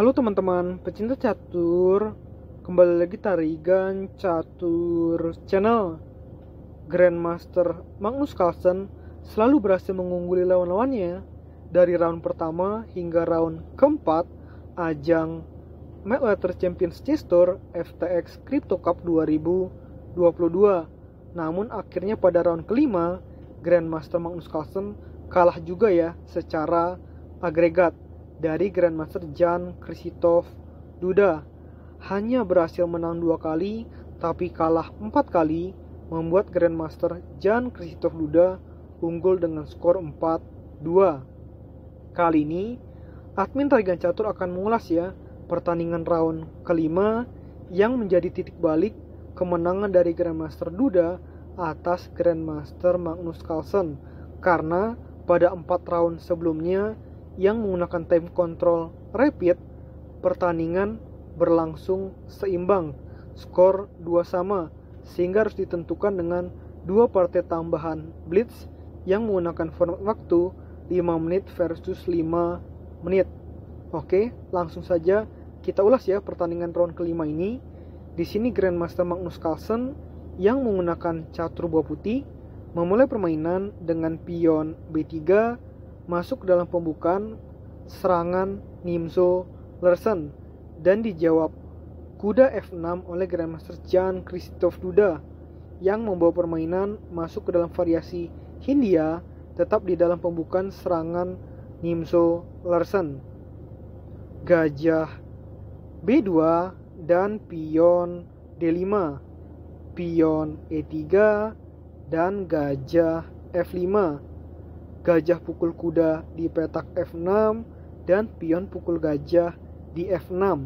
Halo teman-teman, pecinta catur. Kembali lagi Tarigan Catur Channel. Grandmaster Magnus Carlsen selalu berhasil mengungguli lawan-lawannya dari round pertama hingga round keempat ajang Mad Letter Champions Chess Tour FTX Crypto Cup 2022. Namun akhirnya pada round kelima, Grandmaster Magnus Carlsen kalah juga ya secara agregat dari Grandmaster Jan Krzysztof Duda. Hanya berhasil menang 2 kali, tapi kalah 4 kali, membuat Grandmaster Jan Krzysztof Duda unggul dengan skor 4-2. Kali ini, admin Tarigan Catur akan mengulas ya pertandingan round kelima yang menjadi titik balik kemenangan dari Grandmaster Duda atas Grandmaster Magnus Carlsen. Karena pada 4 round sebelumnya yang menggunakan time control rapid, pertandingan berlangsung seimbang, skor 2 sama, sehingga harus ditentukan dengan 2 partai tambahan blitz yang menggunakan format waktu 5 menit versus 5 menit. Oke, langsung saja kita ulas ya pertandingan round kelima ini. Di sini Grandmaster Magnus Carlsen yang menggunakan catur buah putih memulai permainan dengan pion B3 masuk ke dalam pembukaan serangan Nimzo Larsen dan dijawab kuda F6 oleh Grandmaster Jan Krzysztof Duda yang membawa permainan masuk ke dalam variasi Hindia tetap di dalam pembukaan serangan Nimzo Larsen. Gajah B2 dan pion D5, pion E3 dan gajah F5. Gajah pukul kuda di petak F6 dan pion pukul gajah di F6.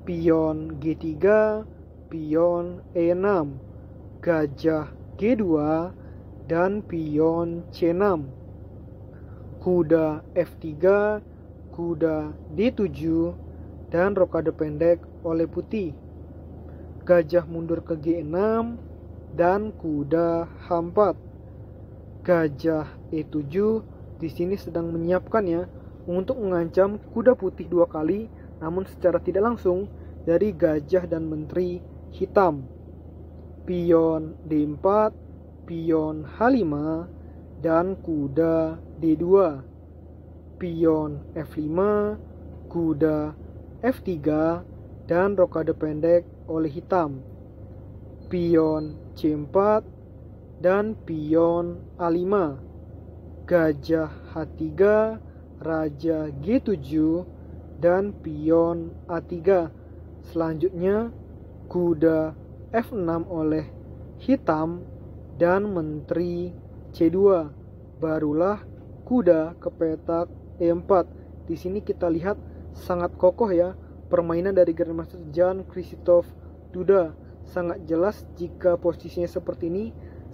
Pion G3, pion E6, gajah G2 dan pion C6. Kuda F3, kuda D7 dan rokade pendek oleh putih. Gajah mundur ke G6 dan kuda H4. Gajah E7 di sini sedang menyiapkan ya untuk mengancam kuda putih 2 kali, namun secara tidak langsung dari gajah dan menteri hitam. Pion D4, pion H5 dan kuda D2. Pion F5, kuda F3 dan rokade pendek oleh hitam. Pion C4 dan pion A5, gajah H3, raja G7 dan pion A3. Selanjutnya kuda F6 oleh hitam dan menteri C2. Barulah kuda ke petak E4. Di sini kita lihat sangat kokoh ya permainan dari Grandmaster Jan Krzysztof Duda. Sangat jelas jika posisinya seperti ini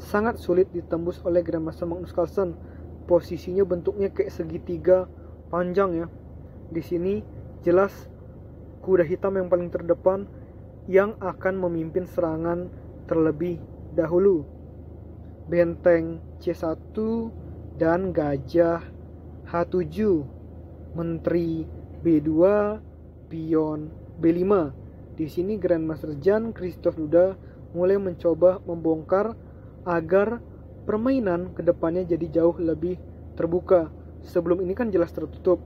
sangat sulit ditembus oleh Grandmaster Magnus Carlsen. Posisinya bentuknya kayak segitiga panjang ya. Di sini jelas kuda hitam yang paling terdepan yang akan memimpin serangan terlebih dahulu. Benteng C1 dan gajah H7. Menteri B2, pion B5. Di sini Grandmaster Jan Krzysztof Duda mulai mencoba membongkar agar permainan kedepannya jadi jauh lebih terbuka. Sebelum ini kan jelas tertutup.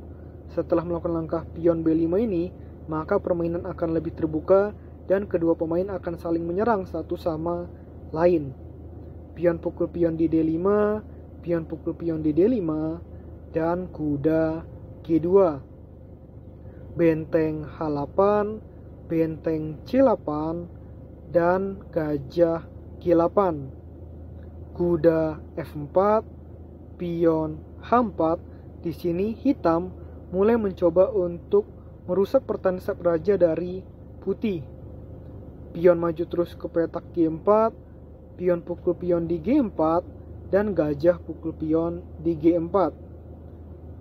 Setelah melakukan langkah pion B5 ini, maka permainan akan lebih terbuka dan kedua pemain akan saling menyerang satu sama lain. Pion pukul pion di D5, pion pukul pion di D5, dan kuda G2. Benteng H8, benteng C8, dan gajah G8. Kuda F4, pion H4. Di sini hitam mulai mencoba untuk merusak pertahanan sayap raja dari putih. Pion maju terus ke petak G4, pion pukul pion di G4 dan gajah pukul pion di G4.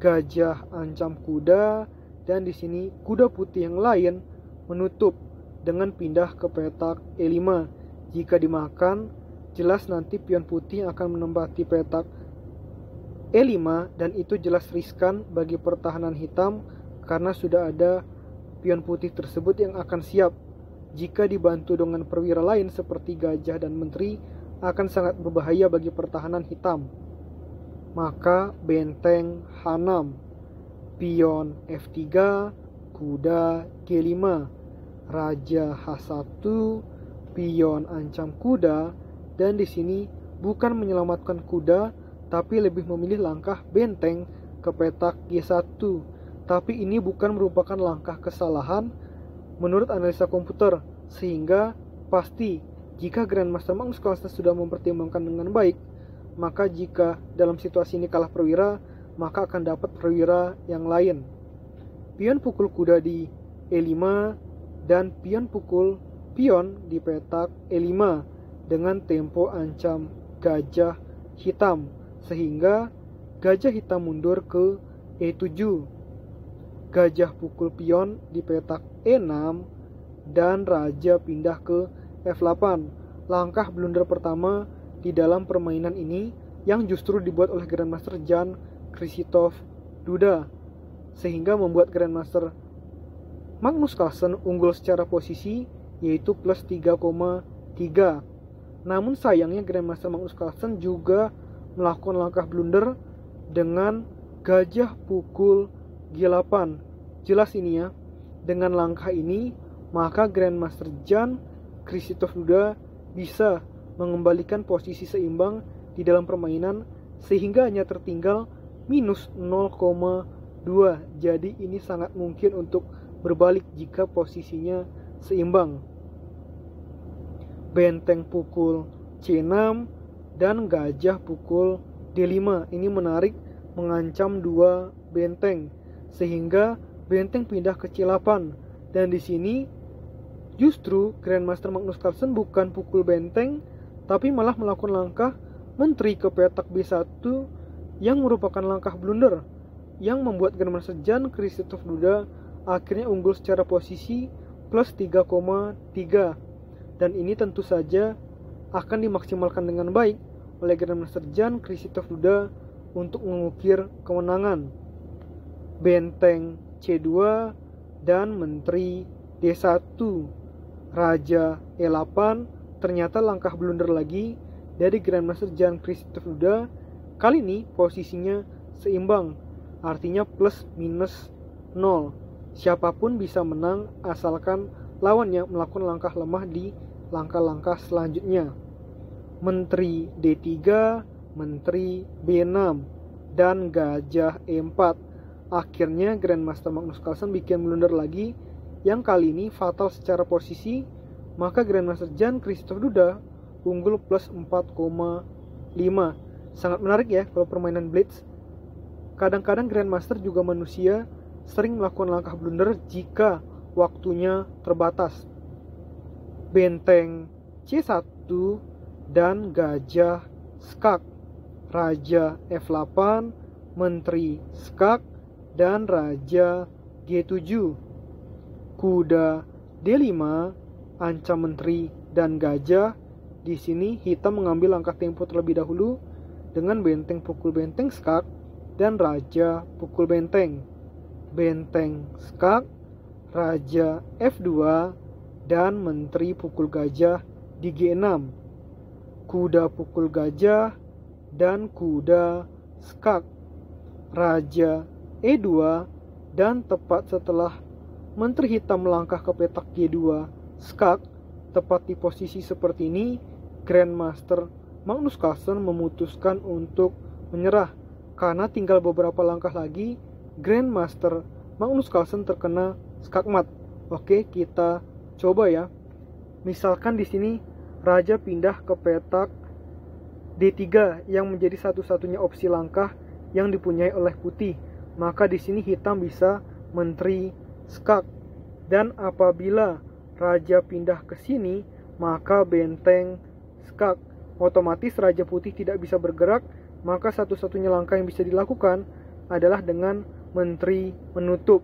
Gajah ancam kuda dan di sini kuda putih yang lain menutup dengan pindah ke petak E5. Jika dimakan, jelas nanti pion putih akan menempati petak E5 dan itu jelas riskan bagi pertahanan hitam karena sudah ada pion putih tersebut yang akan siap. Jika dibantu dengan perwira lain seperti gajah dan menteri, akan sangat berbahaya bagi pertahanan hitam. Maka benteng H6, pion F3, kuda G5, raja H1, pion ancam kuda, dan di sini bukan menyelamatkan kuda, tapi lebih memilih langkah benteng ke petak G1. Tapi ini bukan merupakan langkah kesalahan menurut analisa komputer, sehingga pasti jika Grandmaster Magnus Carlsen sudah mempertimbangkan dengan baik, maka jika dalam situasi ini kalah perwira, maka akan dapat perwira yang lain. Pion pukul kuda di E5 dan pion pukul pion di petak E5 dengan tempo ancam gajah hitam, sehingga gajah hitam mundur ke E7. Gajah pukul pion di petak E6 dan raja pindah ke F8. Langkah blunder pertama di dalam permainan ini yang justru dibuat oleh Grandmaster Jan Krzysztof Duda, sehingga membuat Grandmaster Magnus Carlsen unggul secara posisi, yaitu plus 3,3. Namun sayangnya Grandmaster Magnus Carlsen juga melakukan langkah blunder dengan gajah pukul G8. Jelas ini ya, dengan langkah ini maka Grandmaster Jan Krzysztof Duda bisa mengembalikan posisi seimbang di dalam permainan, sehingga hanya tertinggal minus 0,2. Jadi ini sangat mungkin untuk berbalik jika posisinya seimbang. Benteng pukul C6 dan gajah pukul D5. Ini menarik, mengancam dua benteng, sehingga benteng pindah ke C8. Dan di sini justru Grandmaster Magnus Carlsen bukan pukul benteng, tapi malah melakukan langkah menteri ke petak B1 yang merupakan langkah blunder, yang membuat Grandmaster Jan Krzysztof Duda akhirnya unggul secara posisi plus 3,3. Dan ini tentu saja akan dimaksimalkan dengan baik oleh Grandmaster Jan Krzysztof Duda untuk mengukir kemenangan. Benteng C2 dan menteri D1, raja E8. Ternyata langkah blunder lagi dari Grandmaster Jan Krzysztof Duda. Kali ini posisinya seimbang, artinya plus minus 0. Siapapun bisa menang asalkan lawannya melakukan langkah lemah di langkah-langkah selanjutnya. Menteri D3, menteri B6, dan gajah E4. Akhirnya Grandmaster Magnus Carlsen bikin blunder lagi, yang kali ini fatal secara posisi. Maka Grandmaster Jan Krzysztof Duda unggul plus 4,5. Sangat menarik ya kalau permainan Blitz. Kadang-kadang Grandmaster juga manusia, sering melakukan langkah blunder jika waktunya terbatas. Benteng C1 dan gajah skak, raja F8, menteri skak, dan raja G7. Kuda D5, ancam menteri dan gajah. Di sini hitam mengambil langkah tempo terlebih dahulu dengan benteng pukul benteng skak dan raja pukul benteng. Benteng skak, raja F2, dan menteri pukul gajah di G6. Kuda pukul gajah dan kuda skak, raja E2, dan tepat setelah menteri hitam melangkah ke petak G2 skak, tepat di posisi seperti ini, Grandmaster Magnus Carlsen memutuskan untuk menyerah karena tinggal beberapa langkah lagi Grandmaster Magnus Carlsen terkena skakmat. Oke, kita coba ya. Misalkan di sini raja pindah ke petak D3 yang menjadi satu-satunya opsi langkah yang dipunyai oleh putih. Maka di sini hitam bisa menteri skak. Dan apabila raja pindah ke sini, maka benteng skak. Otomatis raja putih tidak bisa bergerak, maka satu-satunya langkah yang bisa dilakukan adalah dengan menteri menutup.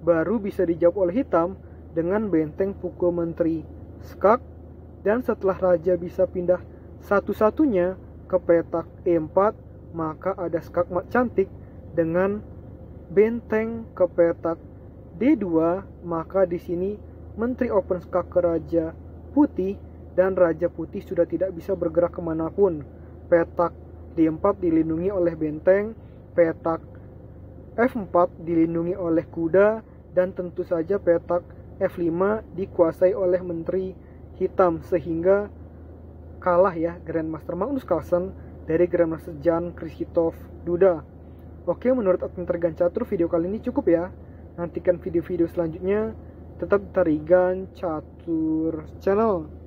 Baru bisa dijawab oleh hitam dengan benteng pukul menteri skak. Dan setelah raja bisa pindah satu-satunya ke petak E4, maka ada skakmat cantik dengan benteng ke petak D2, maka di sini Menteri Open Skak ke Raja Putih, dan Raja Putih sudah tidak bisa bergerak kemanapun. Petak D4 dilindungi oleh benteng, petak F4 dilindungi oleh kuda, dan tentu saja petak F5 dikuasai oleh Menteri Hitam, sehingga kalah ya Grandmaster Magnus Carlsen dari Grandmaster Jan Krzysztof Duda. Oke, menurut admin Tarigan Catur, video kali ini cukup ya. Nantikan video-video selanjutnya. Tetap Tarigan Catur Channel.